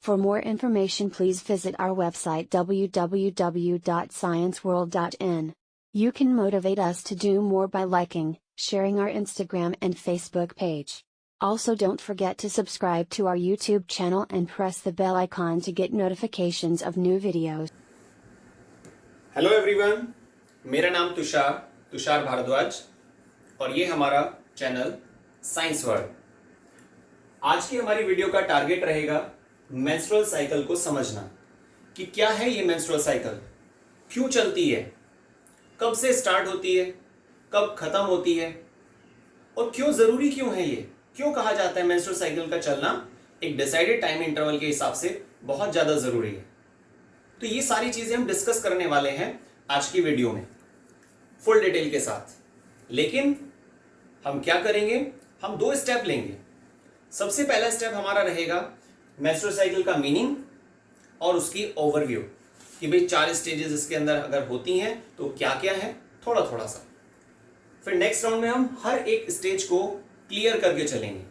For more information, please visit our website www.scienceworld.in. You can motivate us to do more by liking, sharing our Instagram and Facebook page. Also, don't forget to subscribe to our YouTube channel and press the bell icon to get notifications of new videos. Hello everyone, मेरा नाम तुषार भारद्वाज और ये हमारा channel science world. आज की हमारी video का target रहेगा मेंस्ट्रुअल साइकिल को समझना कि क्या है ये मेंस्ट्रुअल साइकिल, क्यों चलती है, कब से स्टार्ट होती है, कब खत्म होती है और क्यों जरूरी क्यों है ये, क्यों कहा जाता है मेंस्ट्रुअल साइकिल का चलना एक डिसाइडेड टाइम इंटरवल के हिसाब से बहुत ज्यादा जरूरी है। तो ये सारी चीजें हम डिस्कस करने वाले हैं आज की वीडियो में फुल डिटेल के साथ। लेकिन हम क्या करेंगे, हम दो स्टेप लेंगे। सबसे पहला स्टेप हमारा रहेगा मेंस्ट्रुअल साइकिल का मीनिंग और उसकी ओवरव्यू कि भाई 4 स्टेजेस इसके अंदर अगर होती हैं तो क्या क्या है, थोड़ा थोड़ा सा। फिर नेक्स्ट राउंड में हम हर एक स्टेज को क्लियर करके चलेंगे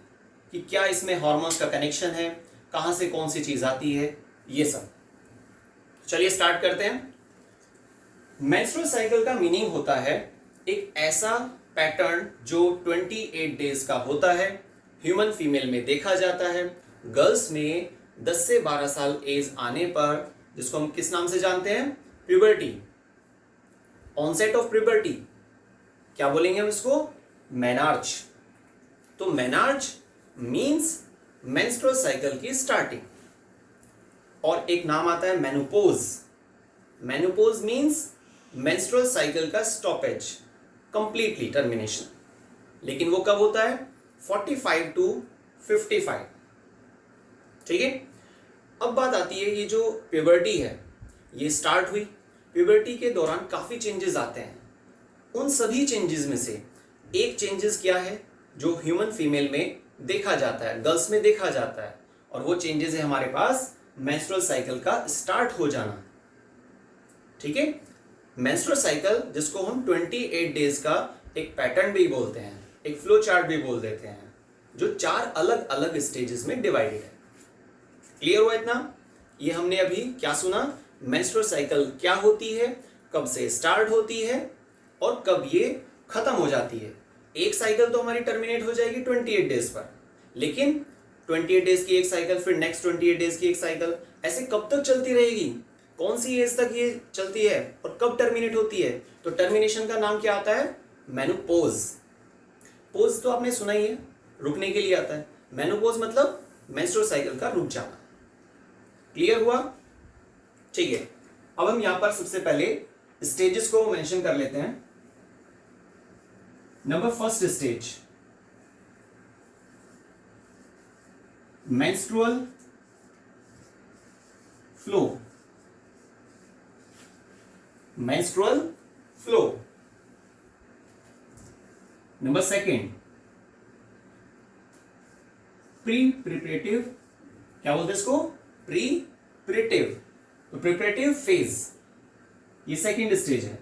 कि क्या इसमें हार्मोन्स का कनेक्शन है, कहां से कौन सी चीज आती है, ये सब। चलिए स्टार्ट करते हैं। मेंस्ट्रुअल साइकिल का मीनिंग होता है एक ऐसा पैटर्न जो 28 डेज का होता है। ह्यूमन फीमेल में देखा जाता है, गर्ल्स में 10 से 12 साल एज आने पर, जिसको हम किस नाम से जानते हैं, प्यूबर्टी, ऑनसेट ऑफ प्यूबर्टी। क्या बोलेंगे हम इसको, मेनार्च। तो मेनार्च मींस मेंस्ट्रुअल साइकिल की स्टार्टिंग। और एक नाम आता है menopause. Menopause means menstrual cycle का स्टॉपेज, कंप्लीटली टर्मिनेशन। लेकिन वो कब होता है, 45 टू 55। ठीक है। अब बात आती है, ये जो प्यूबर्टी है ये स्टार्ट हुई, प्यूबर्टी के दौरान काफी चेंजेस आते हैं। उन सभी चेंजेस में से एक चेंजेस क्या है जो ह्यूमन फीमेल में देखा जाता है, गर्ल्स में देखा जाता है, और वो चेंजेस है हमारे पास मेंस्ट्रुअल साइकिल का स्टार्ट हो जाना। ठीक है। मेंस्ट्रुअल साइकिल जिसको हम 28 डेज का एक पैटर्न भी बोलते हैं, एक फ्लो चार्ट भी बोल देते हैं, जो 4 अलग अलग स्टेजेस में डिवाइडेड है। क्लियर हुआ इतना? ये हमने अभी क्या सुना, मेंस्ट्रुअल साइकिल क्या होती है, कब से स्टार्ट होती है और कब ये खत्म हो जाती है। एक साइकिल तो हमारी टर्मिनेट हो जाएगी 28 डेज पर, लेकिन 28 डेज की एक साइकिल, फिर नेक्स्ट 28 डेज की एक साइकिल, ऐसे कब तक चलती रहेगी, कौन सी एज तक ये चलती है और कब टर्मिनेट होती है। तो टर्मिनेशन का नाम क्या आता है, मेनोपोज। पोज तो आपने सुना ही है, रुकने के लिए आता है। मेनोपोज मतलब मेंस्ट्रुअल साइकिल का रुक जाना। क्लियर हुआ? ठीक है। अब हम यहां पर सबसे पहले स्टेजेस को मेंशन कर लेते हैं। Number first stage, menstrual flow. Menstrual flow. Number second, preparative. क्या बोलते हैं इसको, प्रीपरेटिव। तो प्रिपरेटिव फेज, ये सेकेंड स्टेज है।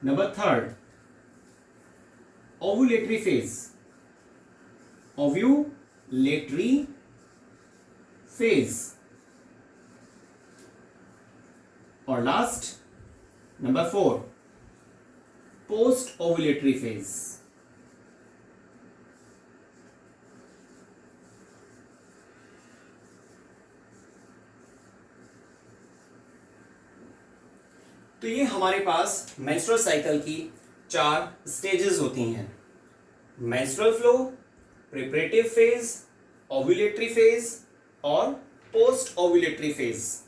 Number third, ovulatory phase. Ovulatory phase. और last number 4, post ovulatory phase. तो ये हमारे पास मेंस्ट्रुअल साइकिल की 4 स्टेजेस होती हैं, menstrual flow, preparative phase, ovulatory phase और पोस्ट ओव्यूलेटरी फेज।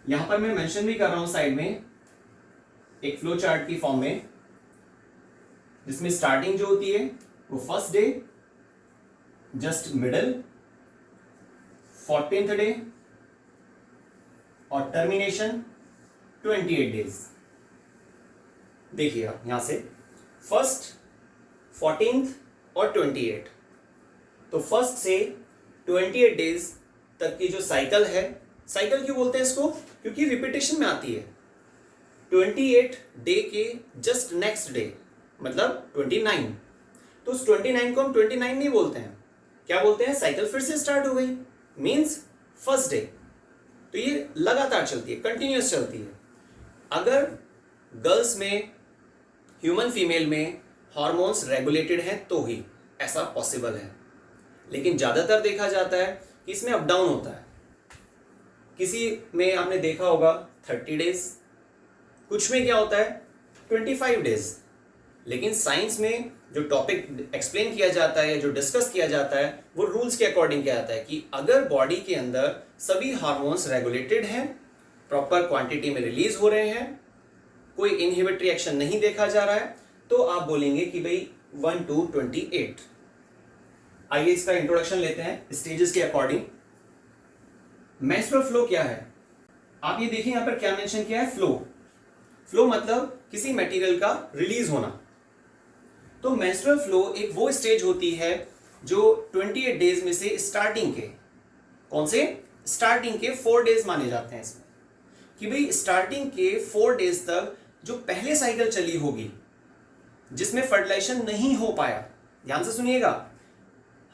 यहां पर मैं मेंशन भी कर रहा हूं साइड में एक फ्लो चार्ट की फॉर्म में, जिसमें स्टार्टिंग जो होती है वो first day, just middle, 14th day और टर्मिनेशन 28 डेज। देखिए आप यहां से फर्स्ट, 14th और 28। तो फर्स्ट से 28 डेज तक की जो साइकिल है, साइकिल क्यों बोलते हैं इसको, क्योंकि रिपीटेशन में आती है। 28 डे के जस्ट नेक्स्ट डे, मतलब 29, तो उस 29 को हम 29 नहीं बोलते हैं, क्या बोलते हैं, साइकिल फिर से स्टार्ट हो गई, मींस फर्स्ट डे। तो ये लगातार चलती है, कंटिन्यूअस चलती है। अगर गर्ल्स में, ह्यूमन फीमेल में हार्मोन्स रेगुलेटेड हैं तो ही ऐसा पॉसिबल है, लेकिन ज्यादातर देखा जाता है कि इसमें अप डाउन होता है। किसी में आपने देखा होगा 30 डेज, कुछ में क्या होता है 25 डेज। लेकिन साइंस में जो टॉपिक एक्सप्लेन किया जाता है, जो डिस्कस किया जाता है, वो रूल्स के अकॉर्डिंग किया जाता है कि अगर बॉडी के अंदर सभी हार्मोन्स रेगुलेटेड हैं, प्रॉपर क्वांटिटी में रिलीज हो रहे हैं, कोई इनहिबिटरी एक्शन नहीं देखा जा रहा है, तो आप बोलेंगे कि भाई 1 to 28। आइए इसका इंट्रोडक्शन लेते हैं स्टेजेस के अकॉर्डिंग। मेंस्ट्रुअल फ्लो क्या है, आप ये देखिए यहां पर क्या मेंशन किया है, फ्लो। फ्लो मतलब किसी मटेरियल का रिलीज होना। तो मेंस्ट्रुअल फ्लो एक वो स्टेज होती है जो 28 डेज में से स्टार्टिंग के, कौन से, स्टार्टिंग के 4 डेज माने जाते हैं इसमें, कि भाई स्टार्टिंग के 4 डेज तक जो पहले साइकिल चली होगी जिसमें फर्टिलाइजेशन नहीं हो पाया। ध्यान से सुनिएगा,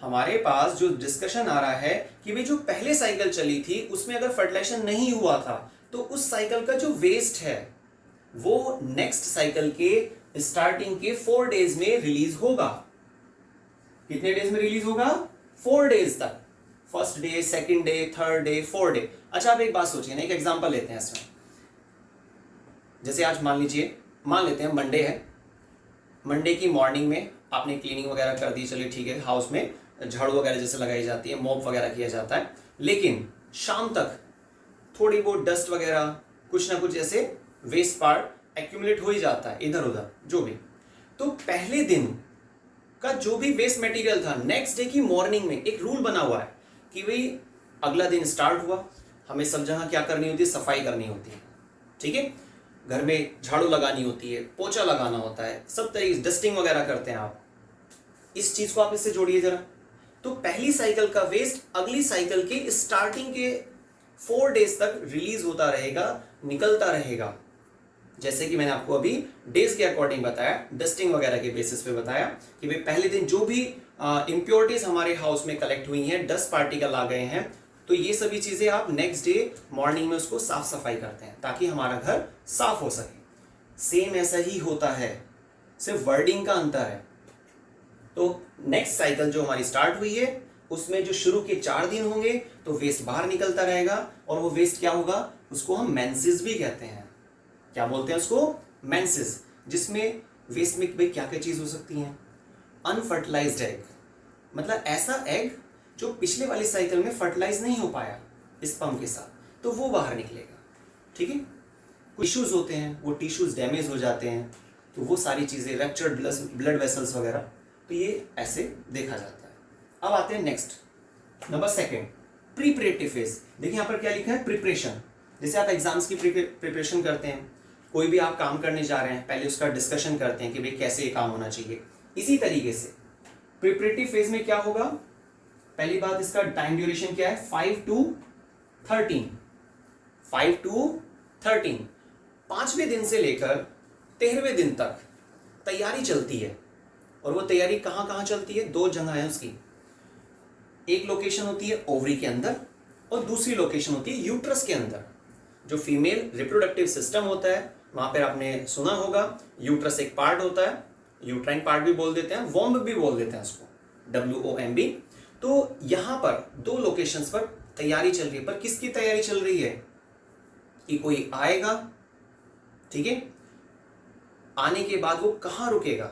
हमारे पास जो डिस्कशन आ रहा है कि भाई जो पहले साइकिल चली थी उसमें अगर फर्टिलाइजेशन नहीं हुआ था तो उस साइकिल का जो वेस्ट है वो नेक्स्ट साइकिल के स्टार्टिंग के 4 डेज में रिलीज होगा। कितने डेज में रिलीज होगा, 4 डेज तक, first day, second day, third day, 4 day. अच्छा आप एक बात सोचिए ना, एक एग्जांपल लेते हैं इसमें। जैसे आज मान लीजिए, मान लेते हैं मंडे है, मंडे की मॉर्निंग में आपने क्लीनिंग वगैरह कर दी, चलिए ठीक है, हाउस में झाड़ू वगैरह जैसे लगाई जाती है, मॉप वगैरह किया जाता है, लेकिन शाम तक थोड़ी बहुत डस्ट वगैरह, कुछ ना कुछ ऐसे वेस्ट पार्ट एक्यूमुलेट हो ही जाता है इधर उधर जो भी। तो पहले दिन का जो भी वेस्ट मटेरियल था, नेक्स्ट डे की मॉर्निंग में एक रूल बना हुआ है कि भाई अगला दिन स्टार्ट हुआ, हमें सब जगह क्या करनी होती है, सफाई करनी होती है, ठीक है, घर में झाड़ू लगानी होती है, पोछा लगाना होता है, सब तरीके डस्टिंग वगैरह करते हैं आप। इस चीज को आप इससे जोड़िए जरा। तो पहली साइकिल का वेस्ट अगली साइकिल के स्टार्टिंग के 4 डेज तक रिलीज होता रहेगा, निकलता रहेगा। जैसे कि मैंने आपको अभी डेज के अकॉर्डिंग बताया, डस्टिंग वगैरह के बेसिस पे बताया कि भाई पहले दिन जो भी इंप्योरिटीज हमारे हाउस में कलेक्ट हुई हैं, डस्ट पार्टिकल आ गए हैं, तो ये सभी चीजें आप नेक्स्ट डे मॉर्निंग में उसको साफ सफाई करते हैं ताकि हमारा घर साफ हो सके। सेम ऐसा ही होता है, सिर्फ वर्डिंग का अंतर है। तो नेक्स्ट साइकिल जो हमारी स्टार्ट हुई है उसमें जो शुरू के 4 दिन होंगे तो वेस्ट बाहर निकलता रहेगा, और वो वेस्ट क्या होगा, उसको हम मेंसेस भी कहते हैं। क्या बोलते हैं उसको, मेंसेस, जिसमें वेस्ट में भाई क्या क्या चीज हो सकती है, अनफर्टिलाइज्ड एग, मतलब ऐसा एग जो पिछले वाली साइकिल में फर्टिलाइज नहीं हो पाया स्पर्म के साथ, तो वो बाहर निकलेगा, ठीक है। कुछ टिश्यूज होते हैं, वो टिश्यूज डैमेज हो जाते हैं, तो वो सारी चीजें, रप्चर्ड ब्लड वेसल्स वगैरह, तो ये ऐसे देखा जाता है। अब आते हैं नेक्स्ट, नंबर 2, प्रीपरेटिव फेज। देखिए यहाँ पर क्या लिखा है, प्रिपरेशन। जैसे आप एग्जाम्स की प्रिपरेशन करते हैं, कोई भी आप काम करने जा रहे हैं, पहले उसका डिस्कशन करते हैं कि भाई कैसे ये काम होना चाहिए। इसी तरीके से प्रिपरेटिव फेज में क्या होगा, पहली बात इसका टाइम ड्यूरेशन क्या है, 5 to 13, 5 to 13, 5वें दिन से लेकर 13वें दिन तक तैयारी चलती है। और वो तैयारी कहां कहां चलती है, 2 जगह है उसकी। एक लोकेशन होती है ओवरी के अंदर और दूसरी लोकेशन होती है यूट्रस के अंदर। जो फीमेल रिप्रोडक्टिव सिस्टम होता है वहां पर आपने सुना होगा, यूट्रस एक पार्ट होता है, यूट्राइन पार्ट भी बोल देते हैं, वॉम्ब भी बोल देते हैं उसको, WOMB। तो यहां पर 2 लोकेशंस पर तैयारी चल रही है, पर किसकी तैयारी चल रही है, कि कोई आएगा, ठीक है, आने के बाद वो कहां रुकेगा,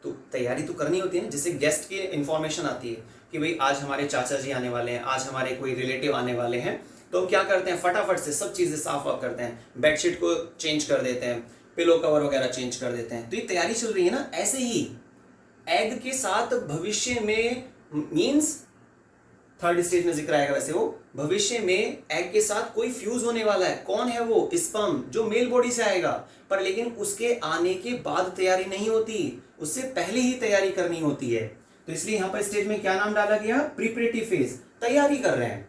तो तैयारी तो करनी होती है ना। जैसे गेस्ट की इंफॉर्मेशन आती है कि भाई आज हमारे चाचा जी आने वाले हैं, आज हमारे कोई रिलेटिव आने वाले हैं, तो हम क्या करते हैं, फटाफट से सब चीजें साफ वाफ करते हैं, बेडशीट को चेंज कर देते हैं, पिलो कवर वगैरह चेंज कर देते हैं। तो ये तैयारी चल रही है ना। ऐसे ही एग के साथ भविष्य में, मींस 3rd स्टेज में जिक्र आएगा, वैसे वो भविष्य में एग के साथ कोई फ्यूज होने वाला है। कौन है वो, स्पर्म, जो मेल बॉडी से आएगा, पर लेकिन उसके आने के बाद तैयारी नहीं होती, उससे पहले ही तैयारी करनी होती है। तो इसलिए यहां पर स्टेज में क्या नाम डाला गया, प्रिपरेटिव फेज, तैयारी कर रहे हैं।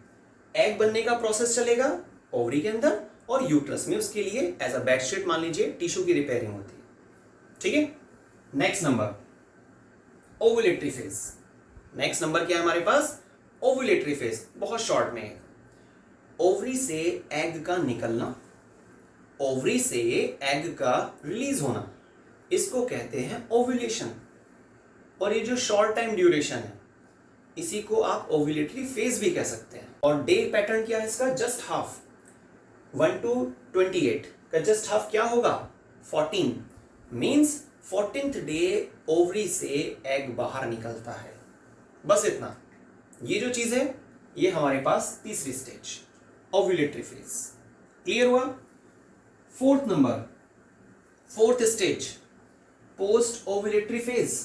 एग बनने का प्रोसेस चलेगा ओवरी के अंदर और यूट्रस में उसके लिए एज अ बेडशीट मान लीजिए टिश्यू की रिपेयरिंग होती है। ठीक है, next number ovulatory phase. Next number क्या है हमारे पास? Ovulatory phase. बहुत शॉर्ट में है, ओवरी से एग का निकलना, ओवरी से एग का रिलीज होना, इसको कहते हैं ओव्यूलेशन। और ये जो शॉर्ट टाइम ड्यूरेशन है इसी को आप ओव्यूलेटरी फेज भी कह सकते हैं। और डे पैटर्न क्या है इसका? जस्ट हाफ, 1 to 28 का जस्ट हाफ क्या होगा? 14 मीन्स 14th डे ओवरी से एग बाहर निकलता है। बस इतना। ये जो चीज है ये हमारे पास तीसरी स्टेज ओव्यूलेटरी फेज। क्लियर हुआ? Fourth number, fourth stage post ovulatory phase.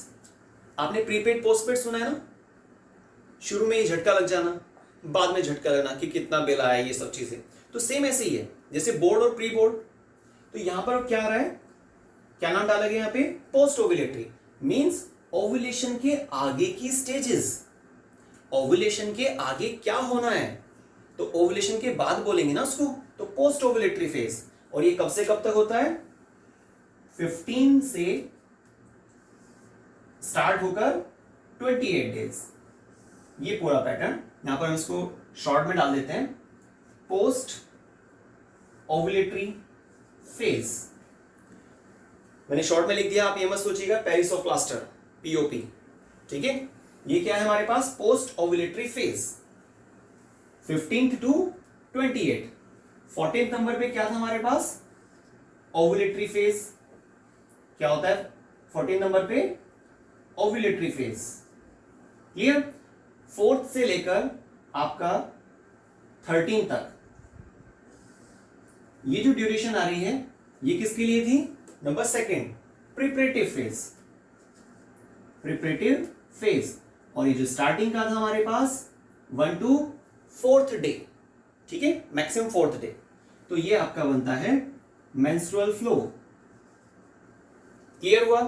आपने प्रीपेड पोस्टपेड सुना है ना? शुरू में ही झटका लग जाना, बाद में झटका लगना कि कितना बिल आया, ये सब चीजें। तो सेम ऐसे ही है जैसे बोर्ड और प्री बोर्ड। तो यहां पर क्या आ रहा है, क्या नाम डाला गया यहाँ पे? पोस्ट ओव्यूलेटरी मींस ओव्यूलेशन के आगे की स्टेजेस। ओव्यूलेशन के आगे क्या होना है तो ओव्यूलेशन के बाद बोलेंगे ना उसको, तो पोस्ट ओव्यूलेटरी फेज। और ये कब से कब तक होता है? 15 से स्टार्ट होकर 28 डेज। ये पूरा पैटर्न यहां पर हम इसको शॉर्ट में डाल देते हैं, पोस्ट ओव्यूलेटरी फेज। मैंने शॉर्ट में लिख दिया, आप ये मत सोचिएगा पेरिस ऑफ प्लास्टर, पीओपी। ठीक है, ये क्या है हमारे पास? Post ovulatory phase 15th to 28। 14th number पे क्या था हमारे पास? Ovulatory phase. क्या होता है 14 नंबर पे? Ovulatory phase. क्लियर? 4th से लेकर आपका 13 तक ये जो ड्यूरेशन आ रही है ये किसके लिए थी? Number second preparative phase, preparative phase. और ये जो स्टार्टिंग का था हमारे पास 1 to 4th डे। ठीक है, मैक्सिमम 4th डे। तो ये आपका बनता है मेंस्ट्रुअल फ्लो। क्लियर हुआ?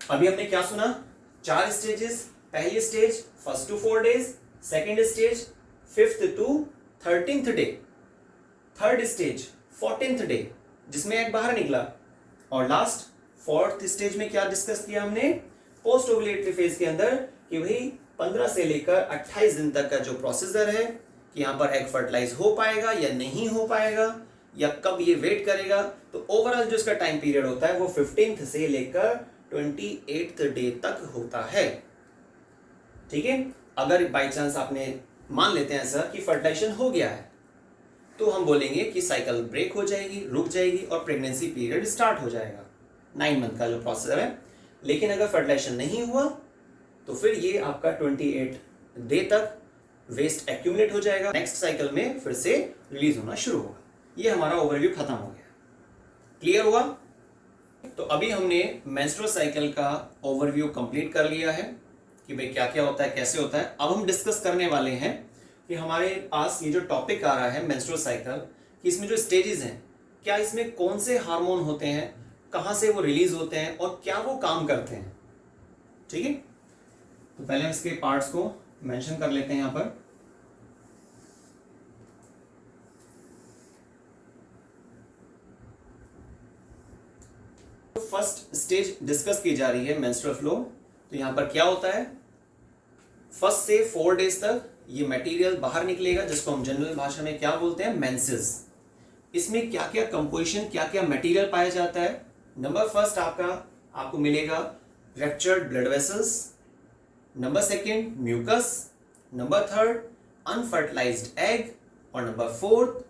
अभी हमने क्या सुना? 4 स्टेजेस। पहली stage 1st to 4 days, second stage 5th to 13th day, third stage 14th day जिसमें एग बाहर निकला, और लास्ट 4th स्टेज में क्या डिस्कस किया हमने पोस्ट ओव्यूलेटरी फेज के अंदर कि भाई 15 से लेकर 28 दिन तक का जो प्रोसीजर है कि यहां पर एग फर्टिलाइज हो पाएगा या नहीं हो पाएगा या कब ये वेट करेगा। तो ओवरऑल जो इसका टाइम पीरियड होता है वो 15th से लेकर 28th डे तक होता है। ठीक है, अगर बाई चांस आपने मान लेते हैं ऐसा कि फर्टिलाइजेशन हो गया है तो हम बोलेंगे कि साइकिल ब्रेक हो जाएगी, रुक जाएगी और प्रेगनेंसी पीरियड स्टार्ट हो जाएगा, 9 मंथ का जो प्रोसेसर है। लेकिन अगर फर्टिलाइजेशन नहीं हुआ तो फिर ये आपका 28 डे तक वेस्ट एक्यूमुलेट हो जाएगा, नेक्स्ट साइकिल में फिर से रिलीज होना शुरू होगा। ये हमारा ओवरव्यू खत्म हो गया। क्लियर हुआ? तो अभी हमने मेंस्ट्रुअल साइकिल का ओवरव्यू कंप्लीट कर लिया है कि भाई क्या क्या होता है, कैसे होता है। अब हम डिस्कस करने वाले हैं कि हमारे पास ये जो टॉपिक आ रहा है मेंस्ट्रुअल साइकिल, कि इसमें जो स्टेजेस हैं क्या इसमें कौन से हार्मोन होते हैं, कहां से वो रिलीज होते हैं और क्या वो काम करते हैं। ठीक है, तो पहले हम इसके पार्ट्स को मेंशन कर लेते हैं यहां पर। तो फर्स्ट स्टेज डिस्कस की जा रही है मेंस्ट्रुअल फ्लो। तो यहां पर क्या होता है, 1 से 4 डेज तक ये मटेरियल बाहर निकलेगा जिसको हम जनरल भाषा में क्या बोलते हैं, मेंसेस। इसमें क्या क्या कंपोजिशन, क्या क्या मटेरियल पाया जाता है? नंबर फर्स्ट आपको मिलेगा ruptured blood vessels, number second mucus, number third unfertilised egg और नंबर फोर्थ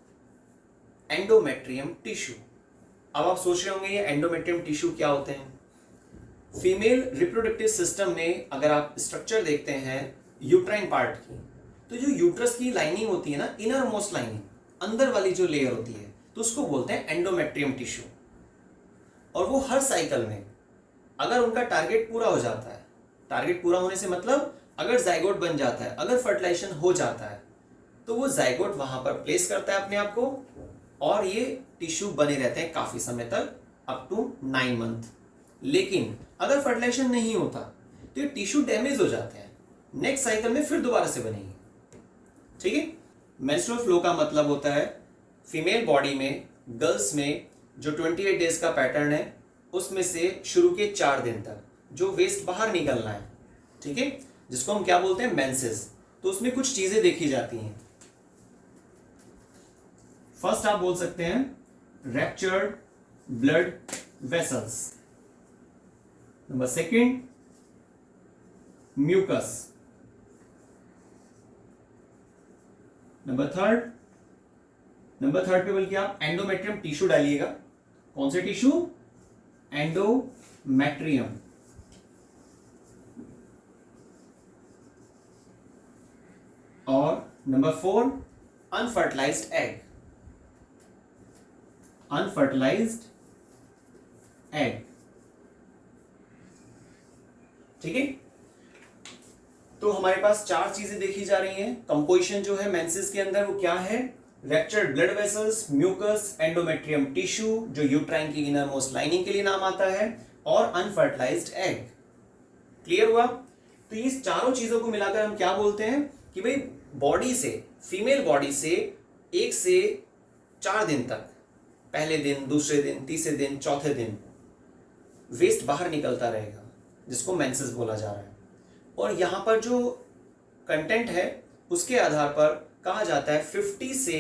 एंडोमेट्रियम टिश्यू। अब आप सोच रहे होंगे ये एंडोमेट्रियम टिश्यू क्या होते हैं? फीमेल रिप्रोडक्टिव सिस्टम में अगर आप स्ट्रक्चर देखते हैं यूट्राइन पार्ट की, तो जो यूट्रस की लाइनिंग होती है ना, इनर मोस्ट लाइनिंग, अंदर वाली जो लेयर होती है, तो उसको बोलते हैं एंडोमेट्रियम टिश्यू। और वो हर साइकिल में अगर उनका टारगेट पूरा हो जाता है, टारगेट पूरा होने से मतलब अगर जाइगोट बन जाता है, अगर फर्टिलाइजेशन हो जाता है, तो वो जाइगोट वहां पर प्लेस करता है अपने आप को और ये टिश्यू बने रहते हैं काफी समय तक, अप टू 9 मंथ। लेकिन अगर फर्टिलाइजेशन नहीं होता तो ये टिश्यू डैमेज हो जाते हैं, नेक्स्ट साइकिल में फिर दोबारा से बनेंगे। ठीक है, मेंस्ट्रुअल फ्लो का मतलब होता है फीमेल बॉडी में गर्ल्स में जो 28 डेज का पैटर्न है उसमें से शुरू के 4 दिन तक जो वेस्ट बाहर निकलना है, ठीक है, जिसको हम क्या बोलते हैं, मेंसेस, तो उसमें कुछ चीजें देखी जाती हैं। फर्स्ट आप बोल सकते हैं ruptured blood vessels, number second mucus, number third पे बल्कि आप एंडोमेट्रियम टिश्यू डालिएगा। कौन से टिश्यू, एंडोमेट्रियम। और number 4 unfertilised egg, unfertilised egg, ठीक है। तो हमारे पास 4 चीजें देखी जा रही हैं। कंपोजिशन जो है मेंसेस के अंदर वो क्या है, ruptured blood vessels, mucus, endometrium tissue जो यूट्राइन की इनर मोस्ट लाइनिंग के लिए नाम आता है, और अनफर्टिलाइज्ड एग। क्लियर हुआ? तो ये चारों चीजों को मिलाकर हम क्या बोलते हैं कि भाई बॉडी से, फीमेल बॉडी से 1 से 4 दिन तक, पहले दिन, दूसरे दिन, तीसरे दिन, चौथे दिन वेस्ट बाहर निकलता रहेगा, जिसको मेंसेस बोला जा रहा है। और यहां पर जो कंटेंट है उसके आधार पर कहा जाता है 50 से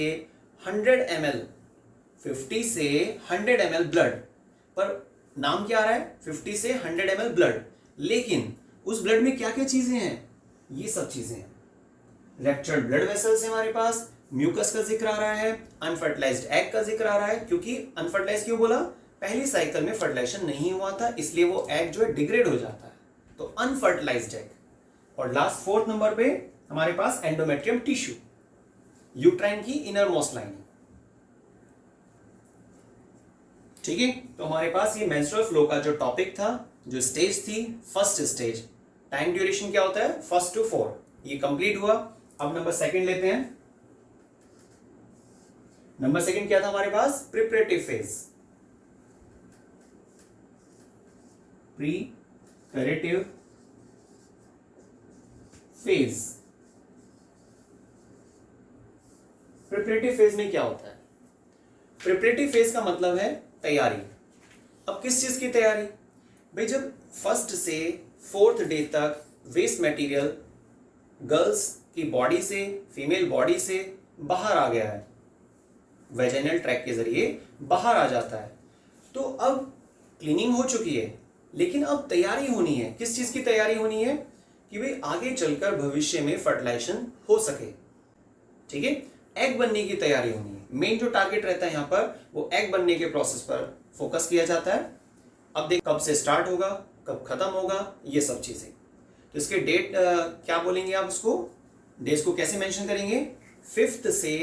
100 ml, 50 से 100 ml ब्लड, पर नाम क्या आ रहा है, 50 से 100 ml ब्लड, लेकिन उस ब्लड में क्या क्या चीजें हैं, ये सब चीजें हैं। रैप्चर्ड ब्लड वेसल्स है हमारे पास, म्यूकस का जिक्र आ रहा है, अनफर्टिलाइज्ड एग का जिक्र आ रहा है, क्योंकि अनफर्टिलाइज क्यों बोला, पहली साइकिल में फर्टिलाइजेशन नहीं हुआ था, इसलिए वो एग जो है डिग्रेड हो जाता है, तो अनफर्टिलाइज्ड एग। और लास्ट 4th नंबर पे हमारे पास एंडोमेट्रियम टिश्यू, यूट्राइन की इनर मोस्ट लाइनिंग, ठीक है। तो हमारे पास ये मेंस्ट्रुअल फ्लो का जो टॉपिक था, जो स्टेज थी, फर्स्ट स्टेज, टाइम ड्यूरेशन क्या होता है 1 to 4, ये कंप्लीट हुआ। अब नंबर 2 लेते हैं। नंबर 2 क्या था हमारे पास, preparative phase, preparative phase. Preparative phase में क्या होता है, प्रिपरेटिव फेज का मतलब है तैयारी। अब किस चीज की तैयारी, भाई जब 1st से 4th डे तक वेस्ट मटेरियल गर्ल्स की बॉडी से, फीमेल बॉडी से बाहर आ गया है, वेजाइनल ट्रैक के जरिए बाहर आ जाता है, तो अब क्लीनिंग हो चुकी है, लेकिन अब तैयारी होनी है। किस चीज की तैयारी होनी है कि भाई आगे चलकर भविष्य में फर्टिलाइजेशन हो सके, ठीक है, एग बनने की तैयारी होनी है। मेन जो टारगेट रहता है यहाँ पर वो एग बनने के प्रोसेस पर फोकस किया जाता है। अब देख कब से स्टार्ट होगा, कब खत्म होगा, ये सब चीजें। तो इसके डेट क्या बोलेंगे आप, उसको डेज को कैसे मेंशन करेंगे, 5th से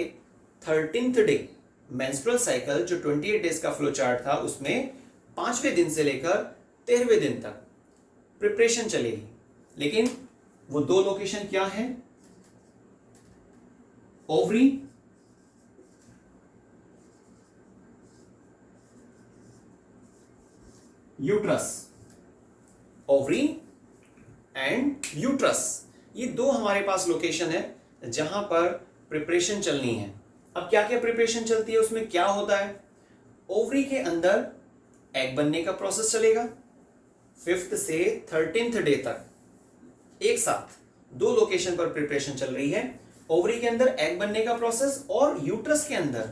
13th डे, मेंस्ट्रुअल साइकिल जो 28 डेज का फ्लो चार्ट था उसमें 5वें दिन से लेकर 13वें दिन तक प्रिपरेशन चलेगी। लेकिन वो 2 लोकेशन क्या है, ovary uterus, ovary and uterus, ये 2 हमारे पास लोकेशन है जहां पर प्रिपरेशन चलनी है। अब क्या क्या प्रिपरेशन चलती है, उसमें क्या होता है, ओवरी के अंदर एग बनने का प्रोसेस चलेगा 5th से 13th डे तक, एक साथ 2 लोकेशन पर प्रिपरेशन चल रही है। ओवरी के अंदर एग बनने का प्रोसेस, और यूट्रस के अंदर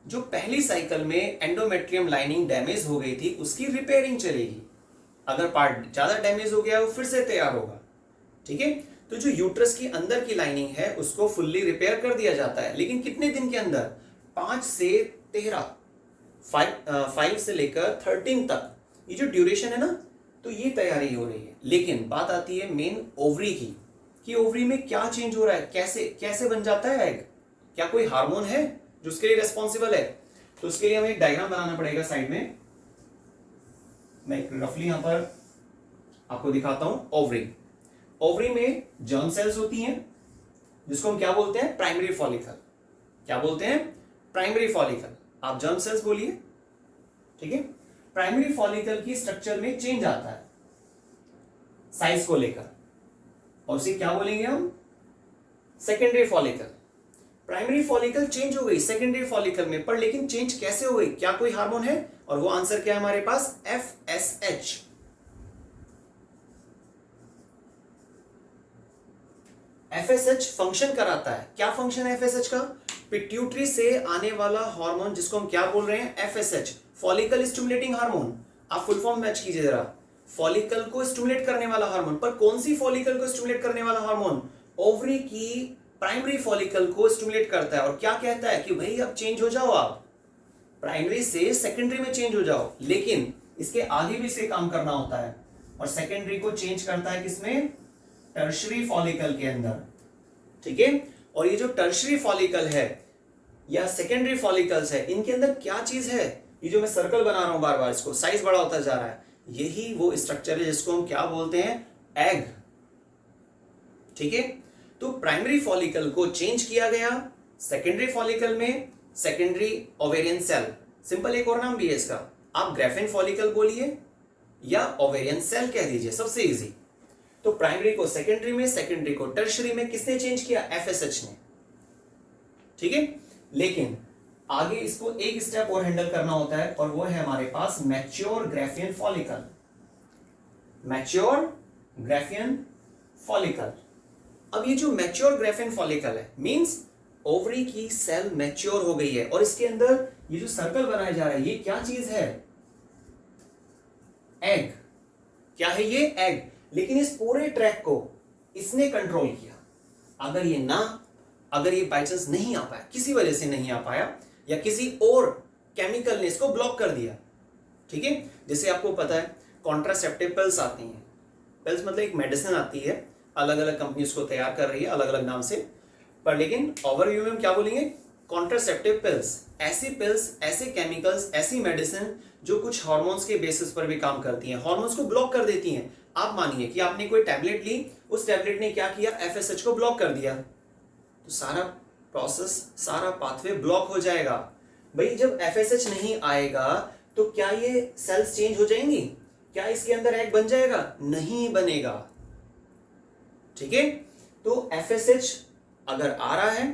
जो पहली साइकिल में एंडोमेट्रियम लाइनिंग डैमेज हो गई थी उसकी रिपेयरिंग चलेगी। अगर पार्ट ज्यादा डैमेज हो गया वो फिर से तैयार होगा, ठीक है। तो जो यूट्रस की अंदर की लाइनिंग है उसको फुल्ली रिपेयर कर दिया जाता है, लेकिन कितने दिन के अंदर, 5 से 13, 5 से लेकर 13 तक, ये जो ड्यूरेशन है ना, तो ये तैयारी हो रही है। लेकिन बात आती है मेन ओवरी की, कि ओवरी में क्या चेंज हो रहा है, कैसे बन जाता है एग, क्या कोई हार्मोन है जो उसके लिए रेस्पॉन्सिबल है। तो उसके लिए हमें एक डायग्राम बनाना पड़ेगा साइड में, मैं रफली यहां पर आपको दिखाता हूं। ओवरी में जर्म सेल्स होती हैं जिसको हम क्या बोलते हैं, प्राइमरी फॉलिकल। क्या बोलते हैं, प्राइमरी फॉलिकल। आप जर्म सेल्स बोलिए, ठीक है। प्राइमरी फॉलिकल की स्ट्रक्चर में चेंज आता है साइज को लेकर, और उसे क्या बोलेंगे हम, secondary follicle. Primary follicle change हो गई सेकेंडरी फॉलिकल में, पर लेकिन चेंज कैसे हो गई, क्या कोई हार्मोन है? और वो आंसर क्या है हमारे पास? FSH। FSH फंक्शन कराता है, क्या फंक्शन है FSH का? पिट्यूटरी से आने वाला हार्मोन जिसको हम क्या बोल रहे हैं? FSH, follicle stimulating hormone. आप फुल फॉर्म मैच कीजिए जरा, फॉलिकल को स्टिमुलेट करने वाला हार्मोन। पर कौन सी फॉलिकल को स्टिमुलेट करने वाला हार्मोन? ओवरी की प्राइमरी फॉलिकल को स्टिमुलेट करता है। और क्या कहता है कि भाई अब चेंज हो जाओ, आप प्राइमरी से सेकेंडरी में चेंज हो जाओ। लेकिन इसके आगे भी से काम करना होता है, और सेकेंडरी को चेंज करता है किसमें? टर्शरी फॉलिकल के अंदर। ठीक है, और ये जो टर्शरी फॉलिकल है या सेकेंडरी फॉलिकल्स है, इनके अंदर क्या चीज है? ये जो मैं सर्कल बना रहा हूं बार बार, इसको साइज बड़ा होता जा रहा है, यही वो स्ट्रक्चर है जिसको हम क्या बोलते हैं? एग। ठीक है, तो प्राइमरी फॉलिकल को चेंज किया गया सेकेंडरी फॉलिकल में, सेकेंडरी ओवेरियन सेल। सिंपल एक और नाम भी है इसका, आप ग्राफिन फॉलिकल बोलिए या ओवेरियन सेल कह दीजिए, सबसे इजी। तो प्राइमरी को सेकेंडरी में, सेकेंडरी को टर्शरी में किसने चेंज किया? FSH ने। ठीक है, लेकिन आगे इसको एक स्टेप और हैंडल करना होता है, और वो है हमारे पास mature Graafian follicle. Mature Graafian follicle. अब ये जो मैच्योर ग्राफियन फॉलिकल है, मींस ओवरी की सेल मैच्योर हो गई है, और इसके अंदर ये जो सर्कल बनाया जा रहा है, ये क्या चीज है? एग। क्या है ये? एग। लेकिन इस पूरे ट्रैक को इसने कंट्रोल किया। अगर ये बाय चांस नहीं आ पाया, किसी वजह से नहीं आ पाया, या किसी और केमिकल ने इसको ब्लॉक कर दिया, ठीक है, जैसे आपको पता है कॉन्ट्रासेप्टिव पिल्स आती हैं। पिल्स मतलब एक मेडिसिन आती है, अलग अलग कंपनी उसको तैयार कर रही है अलग अलग नाम से, पर लेकिन ओवरव्यू में हम क्या बोलेंगे? Contraceptive pills. ऐसी पिल्स, ऐसे केमिकल्स, ऐसी मेडिसिन जो कुछ हार्मोन्स के बेसिस पर भी काम करती हैं, हार्मोन्स को ब्लॉक कर देती हैं। आप मानिए कि आपने कोई टैबलेट ली, उस टैबलेट ने क्या किया? FSH को ब्लॉक कर दिया, तो सारा प्रोसेस, सारा पाथवे ब्लॉक हो जाएगा। भाई जब FSH नहीं आएगा तो क्या ये सेल्स चेंज हो जाएंगी? क्या इसके अंदर एग बन जाएगा? नहीं बनेगा। ठीक है, तो FSH अगर आ रहा है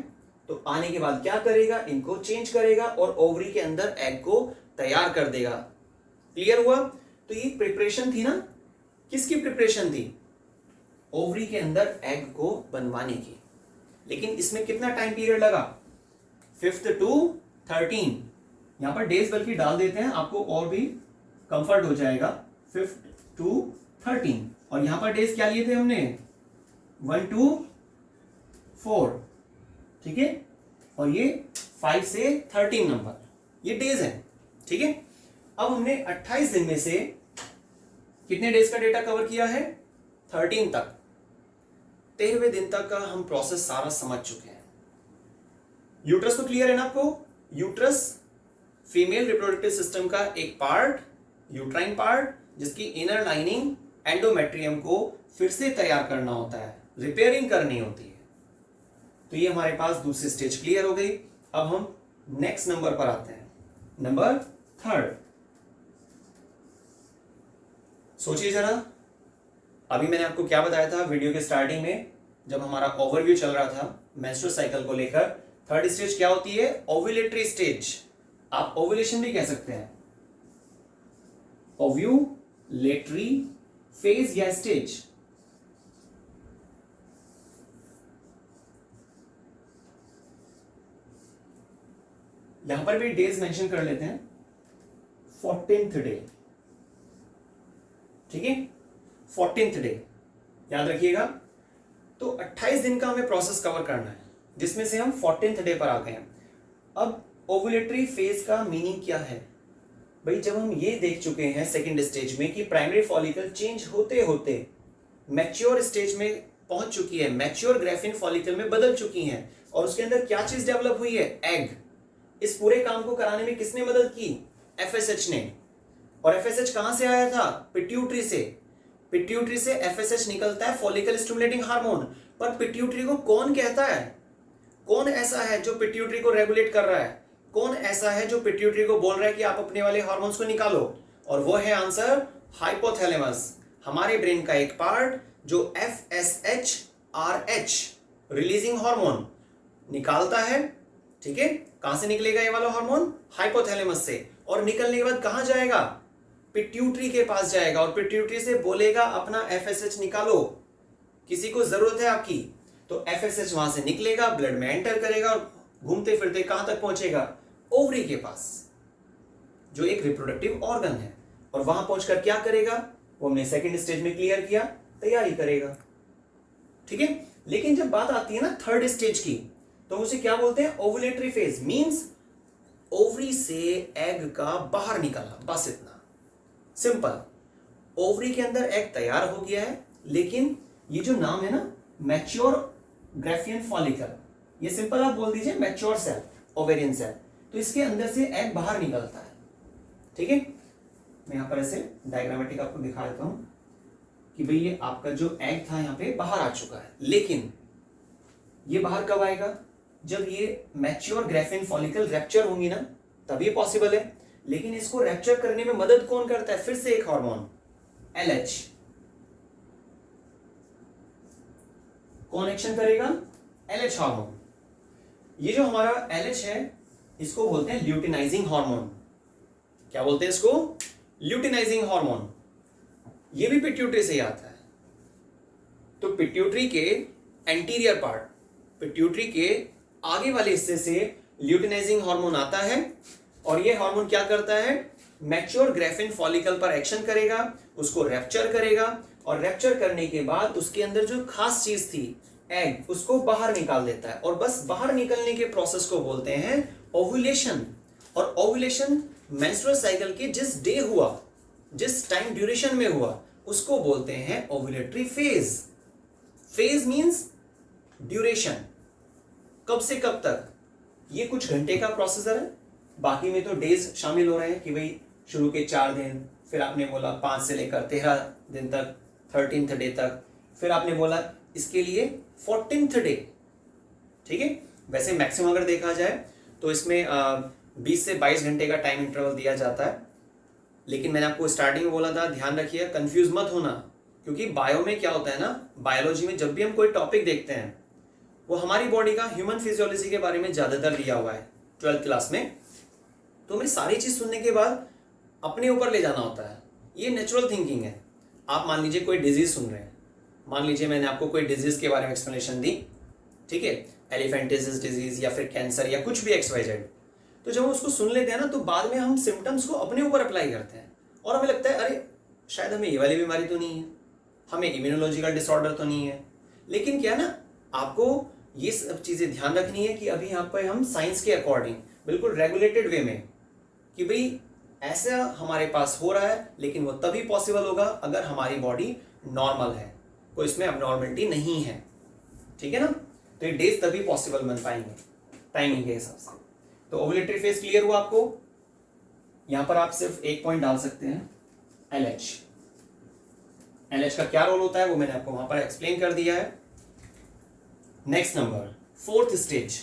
तो आने के बाद क्या करेगा? इनको चेंज करेगा और ओवरी के अंदर एग को तैयार कर देगा। क्लियर हुआ? तो ये प्रिपरेशन थी ना, किसकी प्रिपरेशन थी? ओवरी के अंदर एग को बनवाने की। लेकिन इसमें कितना टाइम पीरियड लगा? 5th to 13। यहां पर डेज बल्कि डाल देते हैं, आपको और भी कंफर्ट हो जाएगा। 5th to 13, और यहां पर डेज क्या लिए थे हमने? 1 to 4। ठीक है, और ये 5 से 13 नंबर, ये डेज है। ठीक है, अब हमने 28 दिन में से कितने डेज का डेटा कवर किया है? 13 तक। 13वें दिन तक का हम प्रोसेस सारा समझ चुके हैं। यूट्रस तो क्लियर है ना आपको? यूट्रस फीमेल रिप्रोडक्टिव सिस्टम का एक पार्ट, यूट्राइन पार्ट, जिसकी इनर लाइनिंग एंडोमेट्रियम को फिर से तैयार करना होता है, रिपेयरिंग करनी होती है। तो ये हमारे पास दूसरी स्टेज क्लियर हो गई। अब हम नेक्स्ट नंबर पर आते हैं, नंबर 3। सोचिए जरा, अभी मैंने आपको क्या बताया था वीडियो के स्टार्टिंग में, जब हमारा ओवरव्यू चल रहा था मेंस्ट्रुअल साइकिल को लेकर? थर्ड स्टेज क्या होती है? Ovulatory stage. आप ओव्यूलेशन भी कह सकते हैं, ओव्यूलेटरी फेज या स्टेज। यहां पर भी डेज मेंशन कर लेते हैं, 14th डे। ठीक है, 14th डे याद रखिएगा। तो 28 दिन का हमें प्रोसेस कवर करना है, जिसमें से हम 14th डे पर आ गए हैं। अब ओव्यूलेटरी फेज का मीनिंग क्या है? भाई जब हम ये देख चुके हैं सेकेंड स्टेज में कि प्राइमरी फॉलिकल चेंज होते होते मैच्योर स्टेज में पहुंच चुकी है, मैच्योर ग्राफिन फॉलिकल में बदल चुकी हैं, और उसके अंदर क्या चीज डेवलप हुई है? एग। इस पूरे काम को कराने में किसने मदद की? FSH ने। और FSH कहां से आया था? पिट्यूटरी से। पिट्यूटरी से FSH निकलता है, फॉलिकल स्टिमुलेटिंग हार्मोन। पर पिट्यूटरी को कौन कहता है? कौन ऐसा है जो पिट्यूटरी को रेगुलेट कर रहा है? कौन ऐसा है जो पिट्यूटरी को बोल रहा है कि आप अपने वाले हार्मोन्स को निकालो? और वो है आंसर हाइपोथैलेमस, हमारे ब्रेन का एक पार्ट जो FSH RH रिलीजिंग हार्मोन, निकालता है, ठीक है। कहां से निकलेगा ये वाला हार्मोन? हाइपोथैलेमस से। और निकलने के बाद कहां जाएगा? पिट्यूटरी के पास जाएगा और पिट्यूटरी से बोलेगा अपना एफएसएच निकालो, किसी को जरूरत है आपकी। तो एफएसएच वहां से निकलेगा, ब्लड में एंटर करेगा और घूमते फिरते कहां तक पहुंचेगा? ओवरी के पास, जो एक रिप्रोडक्टिव ऑर्गन है। और वहां पहुंचकर क्या करेगा? वो हमने सेकंड स्टेज में क्लियर किया, तैयारी करेगा, ठीक है। लेकिन जब बात आती है ना थर्ड स्टेज की, तो उसे क्या बोलते हैं? Ovulatory phase. मींस ओवरी से एग का बाहर निकलना, बस इतना सिंपल। ओवरी के अंदर एग तैयार हो गया है, लेकिन ये जो नाम है ना मैच्योर ग्राफियन फॉलिकल, ये सिंपल आप बोल दीजिए मैच्योर सेल, ओवेरियन सेल। तो इसके अंदर से एग बाहर निकलता है, ठीक है। मैं यहां पर ऐसे डायग्रामेटिक आपको दिखा देता हूं कि भाई ये आपका जो एग था यहां पे बाहर आ चुका है। लेकिन ये बाहर कब आएगा? जब ये मैच्योर ग्राफियन फॉलिकल रैप्चर होंगी ना, तभी पॉसिबल है। लेकिन इसको रैप्चर करने में मदद कौन करता है? फिर से एक हार्मोन LH। कौन एक्शन करेगा? LH hormone. ये जो हमारा LH है, इसको बोलते हैं ल्यूटिनाइजिंग हार्मोन। क्या बोलते हैं इसको? Luteinizing hormone. ये भी पिट्यूटरी से ही आता है। तो पिट्यूटरी के एंटीरियर पार्ट, पिट्यूटरी के आगे वाले हिस्से से ल्यूटिनाइजिंग हार्मोन आता है और ये हार्मोन क्या करता है? मैच्योर ग्राफिन फॉलिकल पर एक्शन करेगा, उसको रैप्चर करेगा और रैप्चर करने के बाद उसके अंदर जो खास चीज थी एग, उसको बाहर निकाल देता है। और बस बाहर निकलने के प्रोसेस को बोलते हैं ओव्यूलेशन। और ओव्यूलेशन मेंस्ट्रुअल साइकिल के जिस डे हुआ, जिस टाइम ड्यूरेशन में हुआ, उसको बोलते हैं ovulatory phase. Phase means duration, कब से कब तक? ये कुछ घंटे का प्रोसेसर है, बाकी में तो डेज शामिल हो रहे हैं कि भाई शुरू के 4 दिन, फिर आपने बोला 5 से लेकर 13 दिन तक, 13th डे तक, फिर आपने बोला इसके लिए 14th डे, ठीक है। वैसे मैक्सिमम अगर देखा जाए तो इसमें 20 से 22 घंटे का टाइम इंटरवल दिया जाता है। लेकिन मैंने आपको स्टार्टिंग में बोला था, ध्यान रखिए, कंफ्यूज मत होना, क्योंकि बायो में क्या होता है ना, बायोलॉजी में जब भी हम कोई टॉपिक देखते हैं, वो हमारी बॉडी का ह्यूमन फिजियोलॉजी के बारे में ज्यादातर दिया हुआ है 12th क्लास में। तो हमें सारी चीज सुनने के बाद अपने ऊपर ले जाना होता है, ये नेचुरल थिंकिंग है। आप मान लीजिए कोई डिजीज सुन रहे हैं, मान लीजिए मैंने आपको कोई डिजीज के बारे में एक्सप्लेनेशन दी, ठीक है, एलिफेंटिसिस डिजीज या फिर कैंसर या कुछ भी XYZ। तो जब हम उसको सुन लेते हैं ना, तो बाद में हम सिम्टम्स को अपने ऊपर अप्लाई करते हैं और हमें लगता है अरे शायद हमें ये वाली बीमारी तो नहीं है, हमें इम्यूनोलॉजिकल डिसऑर्डर तो नहीं है। लेकिन क्या ना, आपको ये सब चीजें ध्यान रखनी है कि अभी यहाँ पर हम साइंस के अकॉर्डिंग बिल्कुल रेगुलेटेड वे में, कि भाई ऐसा हमारे पास हो रहा है, लेकिन वो तभी पॉसिबल होगा अगर हमारी बॉडी नॉर्मल है, कोई इसमें अबनॉर्मलिटी नहीं है, ठीक है ना। तो ये डेज तभी पॉसिबल बन पाएंगे टाइमिंग के हिसाब से। तो ओव्यूलेटरी फेज क्लियर हुआ आपको? यहां पर आप सिर्फ एक पॉइंट डाल सकते हैं, LH। LH का क्या रोल होता है वो मैंने आपको वहां पर एक्सप्लेन कर दिया है। Next number, 4th stage.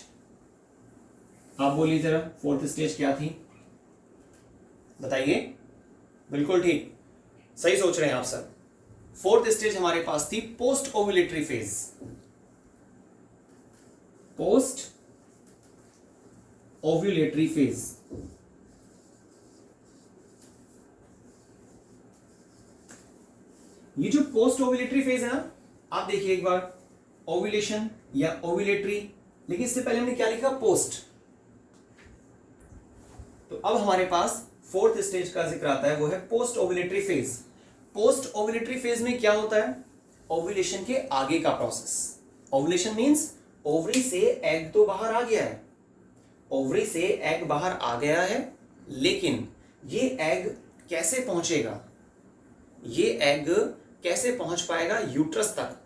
आप बोलिए जरा, 4th स्टेज क्या थी? बताइए। बिल्कुल ठीक, सही सोच रहे हैं आप सब। 4th स्टेज हमारे पास थी post ovulatory phase. Post ovulatory phase. ये जो पोस्ट ओव्यूलेटरी फेज है ना, आप देखिए एक बार, ओव्यूलेशन या ओव्यूलेटरी, लेकिन इससे पहले हमने क्या लिखा? पोस्ट। तो अब हमारे पास 4th स्टेज का जिक्र आता है, वो है post ovulatory phase. Post ovulatory phase में क्या होता है? ओव्यूलेशन के आगे का प्रोसेस। ओव्यूलेशन मींस ओवरी से एग तो बाहर आ गया है, ओवरी से एग बाहर आ गया है, लेकिन ये एग कैसे पहुंचेगा, ये एग कैसे पहुंच पाएगा यूट्रस तक,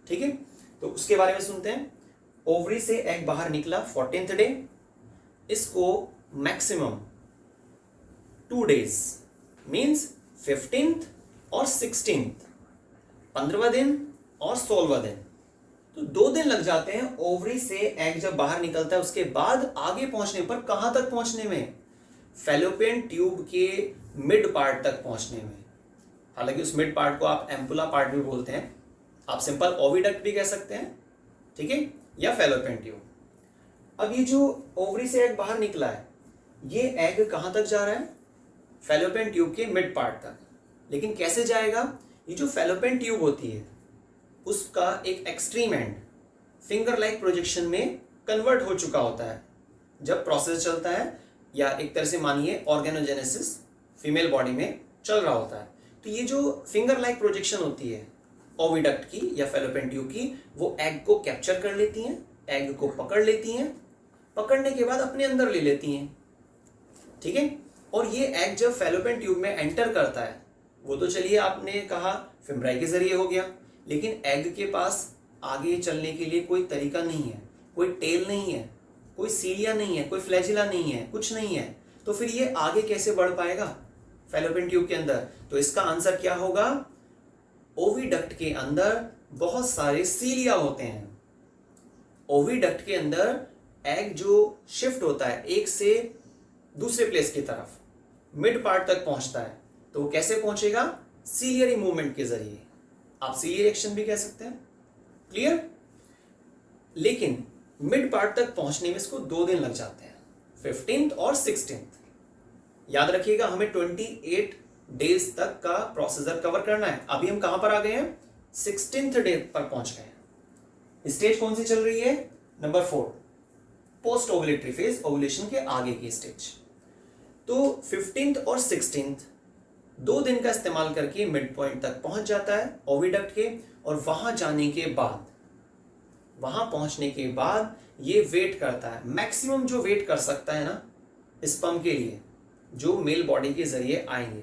ठीक है। तो उसके बारे में सुनते हैं। ओवरी से एग बाहर निकला 14th डे, इसको मैक्सिमम 2 days मींस 15th और 16th, 15वां दिन और 16वां दिन, तो 2 दिन लग जाते हैं ओवरी से एग जब बाहर निकलता है। उसके बाद आगे पहुंचने पर, कहां तक पहुंचने में? फैलोपियन ट्यूब के मिड पार्ट तक पहुंचने में। हालांकि उस मिड पार्ट को आप एम्पुला पार्ट भी बोलते हैं, आप सिंपल ओविडक्ट भी कह सकते हैं, ठीक है, या फैलोपियन ट्यूब। अब ये जो ओवरी से एग बाहर निकला है, ये एग कहां तक जा रहा है? फैलोपियन ट्यूब के मिड पार्ट तक। लेकिन कैसे जाएगा? ये जो फैलोपियन ट्यूब होती है उसका एक extreme and finger like projection में कन्वर्ट हो चुका होता है जब प्रोसेस चलता है, या एक तरह से मानिए ऑर्गेनोजेनेसिस फीमेल बॉडी में चल रहा होता है। तो ये जो फिंगर लाइक प्रोजेक्शन होती है ओविडक्ट की या फैलोपियन ट्यूब की, वो एग को कैप्चर कर लेती हैं, एग को पकड़ लेती हैं, पकड़ने के बाद अपने अंदर ले लेती हैं। ठीक है। और ये एग जब फैलोपियन ट्यूब में एंटर करता है, वो तो चलिए आपने कहा फिम्ब्राई के जरिए हो गया, लेकिन एग के पास आगे चलने के लिए कोई तरीका नहीं है, कोई टेल नहीं है, कोई सीलिया नहीं है, कोई फ्लैजिला नहीं है, कुछ नहीं है। तो फिर ये आगे कैसे बढ़ पाएगा फैलोपियन ट्यूब के अंदर? तो इसका आंसर क्या होगा? ओविडक्ट के अंदर बहुत सारे सीलिया होते हैं। ओविडक्ट के अंदर एग जो शिफ्ट होता है एक से दूसरे प्लेस की तरफ, मिड पार्ट तक पहुंचता है, तो वो कैसे पहुंचेगा? सीलियरी मूवमेंट के जरिए। आप सीलियर एक्शन भी कह सकते हैं। क्लियर? लेकिन मिड पार्ट तक पहुंचने में इसको 2 दिन लग जाते हैं, 15th और 16th। याद रखिएगा, हमें 28 डेज तक का प्रोसीजर कवर करना है। अभी हम कहां पर आ गए हैं? 16th डे पर पहुंच गए हैं। स्टेज कौन सी चल रही है? Number 4, post ovulatory phase, ovulation के आगे की स्टेज। तो 15th और 16th 2 दिन का इस्तेमाल करके मिड पॉइंट तक पहुंच जाता है ओविडक्ट के, और वहां जाने के बाद, वहां पहुंचने के बाद ये वेट करता है, मैक्सिमम जो वेट कर सकता है ना स्पर्म के लिए, जो मेल बॉडी के जरिए आएंगे।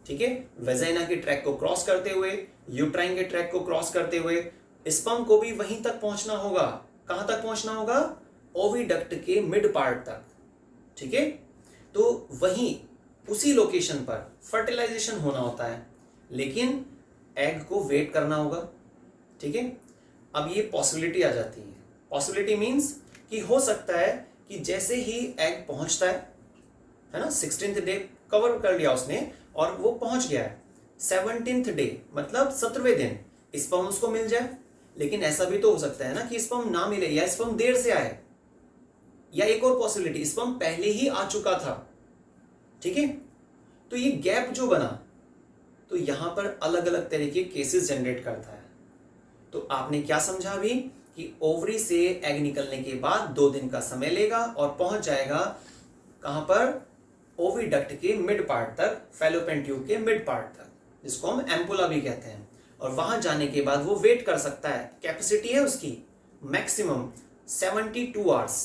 ठीक है। वेजाइना के ट्रैक को क्रॉस करते हुए, यूट्राइन के ट्रैक को क्रॉस करते हुए स्पर्म को भी वहीं तक पहुंचना होगा। कहां तक पहुंचना होगा? ओविडक्ट के मिड पार्ट तक। ठीक है। तो वहीं उसी लोकेशन पर फर्टिलाइजेशन होना होता है, लेकिन एग को वेट करना होगा। ठीक है। अब ये पॉसिबिलिटी आ जाती है। पॉसिबिलिटी मींस कि हो सकता है कि जैसे ही एग पहुंचता है ना, 16th डे कवर कर लिया उसने और वो पहुंच गया है, 17th डे मतलब 17वें दिन स्पर्म उसको मिल जाए। लेकिन ऐसा भी तो हो सकता है ना कि स्पर्म ना मिले, या स्पर्म देर से आए, या एक और पॉसिबिलिटी स्पर्म पहले ही आ चुका था। ठीक है। तो ये गैप जो बना, तो यहां पर अलग अलग तरह के केसेस जनरेट करता है। तो आपने क्या समझा अभी कि ओवरी से एग निकलने के बाद 2 दिन का समय लेगा और पहुंच जाएगा कहां पर? ओविडक्ट के मिड पार्ट तक, फैलोपियन ट्यूब के मिड पार्ट तक, जिसको हम एम्पुला भी कहते हैं। और वहां जाने के बाद वो वेट कर सकता है, कैपेसिटी है उसकी मैक्सिमम 72 आवर्स।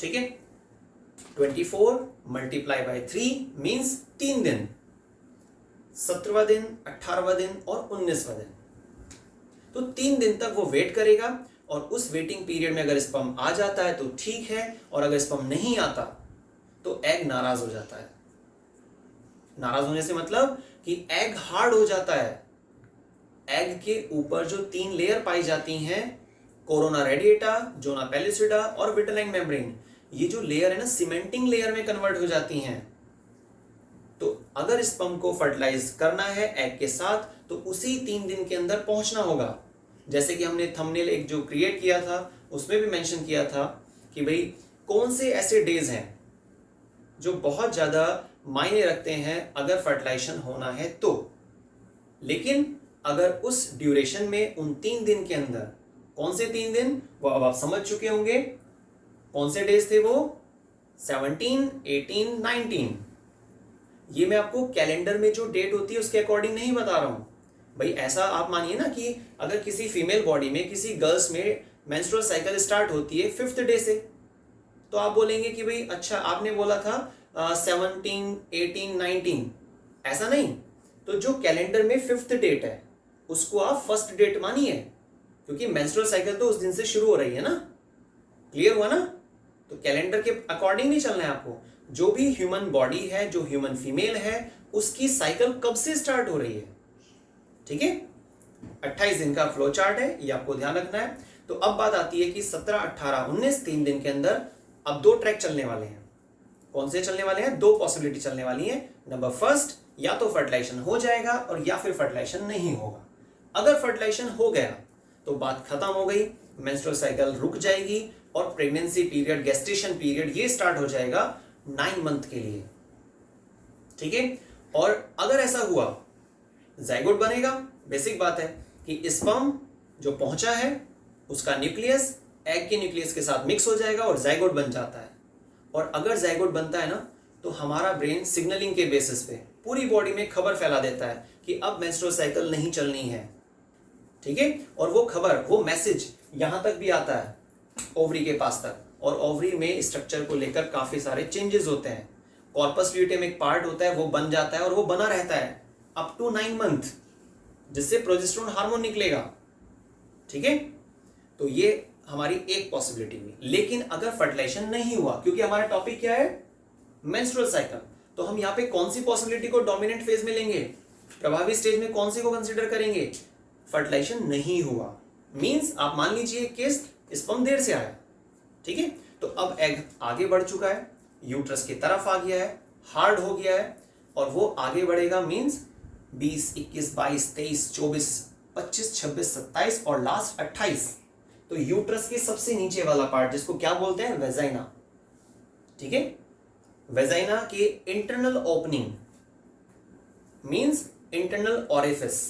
ठीक है। 24 मल्टीप्लाई बाय 3 मीन्स 3 दिन, 17वां दिन, 18वां दिन और 19वां दिन। तो 3 दिन तक वो वेट करेगा, और उस वेटिंग पीरियड में अगर स्पर्म आ जाता है तो ठीक है, और अगर स्पर्म नहीं आता तो एग नाराज हो जाता है। नाराज होने से मतलब कि एग हार्ड हो जाता है। एग के ऊपर जो 3 लेयर पाई जाती हैं, कोरोना रेडिएटा, जोना पेलिसिडा और विट्रिनाइन मेम्ब्रेन, ये जो लेयर है ना, सीमेंटिंग लेयर में कन्वर्ट हो जाती हैं। तो अगर स्पर्म को फर्टिलाइज करना है एग के साथ, तो उसी 3 दिन के अंदर पहुंचना होगा। जैसे कि हमने थंबनेल एक जो क्रिएट किया था उसमें भी मेंशन किया था कि भाई कौन से ऐसे डेज हैं जो बहुत ज्यादा मायने रखते हैं अगर फर्टिलाइजेशन होना है तो। लेकिन अगर उस ड्यूरेशन में उन 3 दिन के अंदर, कौन से 3 दिन वो अब आप समझ चुके होंगे, कौन से डेज थे वो? 17, 18, 19। ये मैं आपको कैलेंडर में जो डेट होती है उसके अकॉर्डिंग नहीं बता रहा हूं भाई। ऐसा आप मानिए ना कि अगर किसी फीमेल बॉडी में, किसी गर्ल्स में मेंस्ट्रुअल साइकिल स्टार्ट होती है 5th डे से, तो आप बोलेंगे कि भाई अच्छा आपने बोला था 17, 18, 19, ऐसा नहीं। तो जो कैलेंडर में 5th डेट है उसको आप 1st डेट मानिए, क्योंकि मेंस्ट्रुअल साइकिल तो उस दिन से शुरू हो रही है ना। क्लियर हुआ ना? तो कैलेंडर के अकॉर्डिंग नहीं चलना है आपको। जो भी ह्यूमन बॉडी है, जो ह्यूमन फीमेल है, उसकी साइकिल कब से स्टार्ट हो रही है। ठीक है। 28 दिन का फ्लो चार्ट है, ये आपको ध्यान रखना है। तो अब बात आती है कि 17, 18, 19 3 दिन के अंदर अब 2 ट्रैक चलने वाले हैं। कौन से चलने वाले हैं? 2 पॉसिबिलिटी चलने वाली है। नंबर फर्स्ट, या तो फर्टिलाइजेशन हो जाएगा और या फिर फर्टिलाइजेशन नहीं होगा। अगर फर्टिलाइजेशन हो गया तो बात खत्म हो गई, मेंस्ट्रुअल साइकिल रुक जाएगी और प्रेगनेंसी पीरियड, गेस्टेशन पीरियड ये स्टार्ट हो जाएगा 9 मंथ के लिए। ठीक है, और अगर ऐसा हुआ जाइगोट बनेगा। बेसिक बात है कि स्पर्म जो पहुंचा है उसका न्यूक्लियस एग के न्यूक्लियस के साथ मिक्स हो जाएगा और जाइगोट बन जाता है। और अगर जाइगोट बनता है ना, तो हमारा ब्रेन सिग्नलिंग के बेसिस पे पूरी बॉडी में खबर फैला देता है कि अब मेंस्ट्रुअल साइकिल नहीं चलनी है। ठीक है, और वो खबर, वो मैसेज यहां तक भी आता है ओवरी के पास तक, और ओवरी में स्ट्रक्चर को लेकर काफी सारे चेंजेस होते हैं। कॉर्पस ल्यूटेम एक पार्ट होता है, वो बन जाता है और वो बना रहता है अप टू 9 मंथ, जिससे प्रोजेस्टेरोन हार्मोन निकलेगा। ठीक है, तो ये हमारी एक पॉसिबिलिटी हुई। लेकिन अगर फर्टिलाइजेशन नहीं हुआ, क्योंकि हमारा टॉपिक क्या है, मेंस्ट्रुअल साइकिल, तो हम यहाँ पे कौन सी पॉसिबिलिटी को डोमिनेंट फेज में लेंगे, प्रभावी स्टेज में कौन सी को कंसीडर करेंगे, फर्टिलाइजेशन नहीं हुआ। मींस आप मान लीजिए कि स्पर्म देर से आया। ठीक है, तो अब एग आगे बढ़ चुका है, यूट्रस की तरफ आ गया है, हार्ड हो गया है, और वो आगे बढ़ेगा। मींस 20, 21, 22, 23, 24, 25, 26, 27 और लास्ट 28। तो यूट्रस के सबसे नीचे वाला पार्ट, जिसको क्या बोलते हैं, वेजाइना। ठीक है, वेजाइना के internal opening means internal orifice,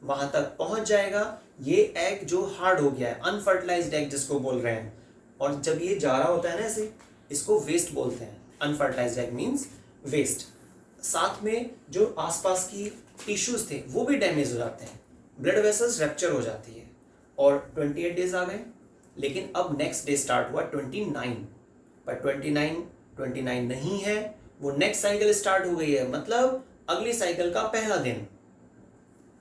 वहां तक पहुंच जाएगा। ये एग जो हार्ड हो गया है, अनफर्टिलाइज्ड एग जिसको बोल रहे हैं, और जब ये जा रहा होता है ना ऐसे, इसको वेस्ट बोलते हैं। Unfertilised egg means waste. साथ में जो आसपास की टिश्यूज थे वो भी डैमेज हो जाते हैं, ब्लड वेसल्स रैप्चर हो जाती है, और 28 डेज आ गए। लेकिन अब नेक्स्ट डे स्टार्ट हुआ 29, पर 29 नहीं है, वो नेक्स्ट साइकिल स्टार्ट हो गई है, मतलब अगली साइकिल का पहला दिन,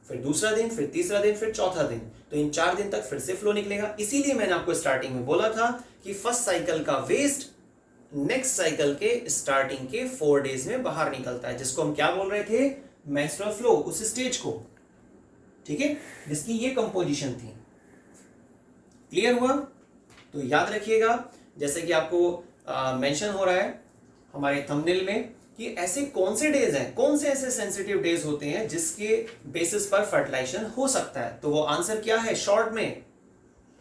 फिर दूसरा दिन, फिर तीसरा दिन, फिर चौथा दिन। तो इन 4 दिन तक फिर से फ्लो निकलेगा। इसीलिए मैंने आपको स्टार्टिंग में बोला था कि फर्स्ट साइकिल का वेस्ट नेक्स्ट साइकिल के स्टार्टिंग के 4 डेज में बाहर निकलता है, जिसको हम क्या बोल रहे थे, मेंस्ट्रुअल फ्लो, उस स्टेज को। ठीक है, जिसकी ये कंपोजिशन थी। क्लियर हुआ? तो याद रखिएगा, जैसे कि आपको मेंशन हो रहा है हमारे थंबनेल में, कि ऐसे कौन से डेज हैं, कौन से ऐसे सेंसिटिव डेज होते हैं जिसके बेसिस पर फर्टिलाइजेशन हो सकता है। तो वो आंसर क्या है, शॉर्ट में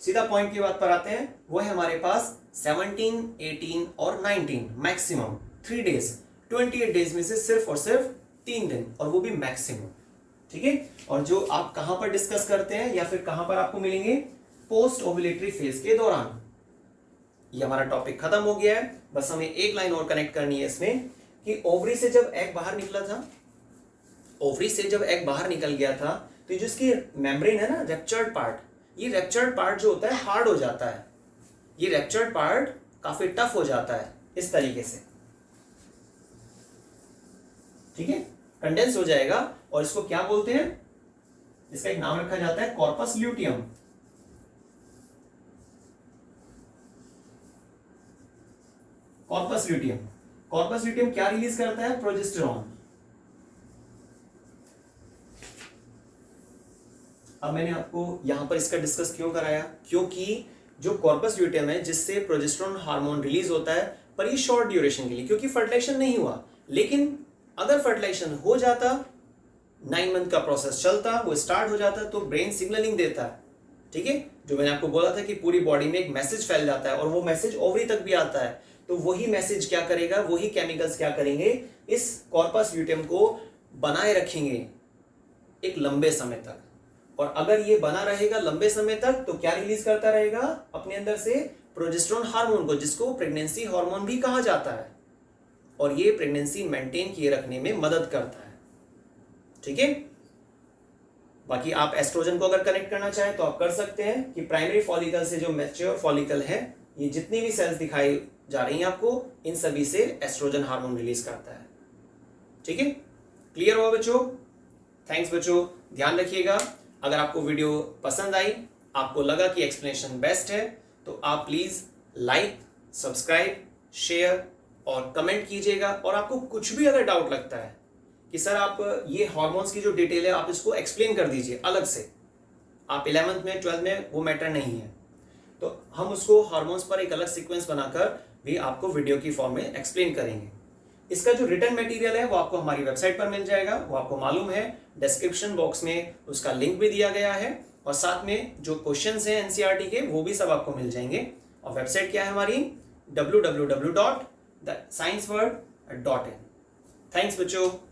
सीधा पॉइंट की बात पर आते हैं, वो है हमारे पास 17, 18 और 19, मैक्सिमम 3 डेज। 28 डेज में से सिर्फ और सिर्फ 3 दिन, और वो भी मैक्सिमम। ठीक है, और जो आप कहां पर डिस्कस करते हैं या फिर कहां पर आपको मिलेंगे, पोस्ट ओव्यूलेटरी फेज के दौरान। ये हमारा टॉपिक खत्म हो गया है। बस हमें एक लाइन और कनेक्ट करनी है इसमें, कि ओवरी से जब एग बाहर निकला था, ओवरी से जब एग बाहर निकल गया था, तो जो इसकी मेम्ब्रेन है ना, रेप्चर्ड पार्ट, ये रेप्चर्ड पार्ट जो होता है हार्ड हो जाता है। ये रेप्चर्ड पार्ट काफी टफ हो जाता है इस तरीके से। ठीक है, कंडेंस हो जाएगा, और इसको क्या बोलते हैं, इसका एक नाम रखा जाता है corpus luteum. Corpus luteum, corpus luteum क्या रिलीज करता है, प्रोजेस्टेरॉन। अब मैंने आपको यहां पर इसका डिस्कस क्यों कराया, क्योंकि जो कॉर्पस ल्यूटियम है जिससे प्रोजेस्टेरॉन हार्मोन रिलीज होता है, पर ये शॉर्ट ड्यूरेशन के लिए, क्योंकि फर्टिलाइजेशन नहीं हुआ। लेकिन अगर फर्टिलाइजेशन हो जाता, 9 मंथ का प्रोसेस चलता, वो स्टार्ट हो जाता, तो ब्रेन सिग्नलिंग देता है। ठीक है, जो मैंने आपको बोला था कि पूरी बॉडी में एक मैसेज फैल जाता है, और वो मैसेज ओवरी तक भी आता है। तो वही मैसेज क्या करेगा, वही केमिकल्स क्या करेंगे, इस कॉर्पस ल्यूटियम को बनाए रखेंगे एक लंबे समय तक। और अगर ये बना रहेगा लंबे समय तक, तो क्या रिलीज करता रहेगा अपने अंदर से, प्रोजेस्टेरॉन हार्मोन को, जिसको प्रेगनेंसी हार्मोन भी कहा जाता है, और ये प्रेगनेंसी मेंटेन किए रखने में मदद करता है। ठीक है, बाकी आप एस्ट्रोजन को अगर कनेक्ट करना चाहें तो आप कर सकते हैं, कि प्राइमरी फॉलिकल से जो मैच्योर फॉलिकल है, ये जितनी भी सेल्स दिखाई जा रही हैं आपको, इन सभी से एस्ट्रोजन हार्मोन रिलीज करता है। ठीक है, क्लियर हुआ बच्चों? थैंक्स बच्चों, ध्यान रखिएगा। अगर आपको वीडियो पसंद आई, आपको लगा कि एक्सप्लेनेशन बेस्ट है, तो आप प्लीज लाइक, सब्सक्राइब, शेयर और कमेंट कीजिएगा। और आपको कुछ भी अगर डाउट लगता है कि सर आप ये हार्मोन्स की जो डिटेल है आप इसको एक्सप्लेन कर दीजिए अलग से, आप 11th में 12th में वो मैटर नहीं है, तो हम उसको हार्मोन्स पर एक अलग सीक्वेंस बनाकर भी आपको वीडियो की फॉर्म में एक्सप्लेन करेंगे। इसका जो रिटन मटेरियल है वो आपको हमारी वेबसाइट पर मिल जाएगा, वो आपको मालूम है, डिस्क्रिप्शन बॉक्स में उसका लिंक भी दिया गया है। और साथ में जो क्वेश्चंस हैं एनसीईआरटी के वो भी सब आपको मिल जाएंगे। और वेबसाइट क्या है हमारी? www.thescienceworld.in। थैंक्स बच्चों।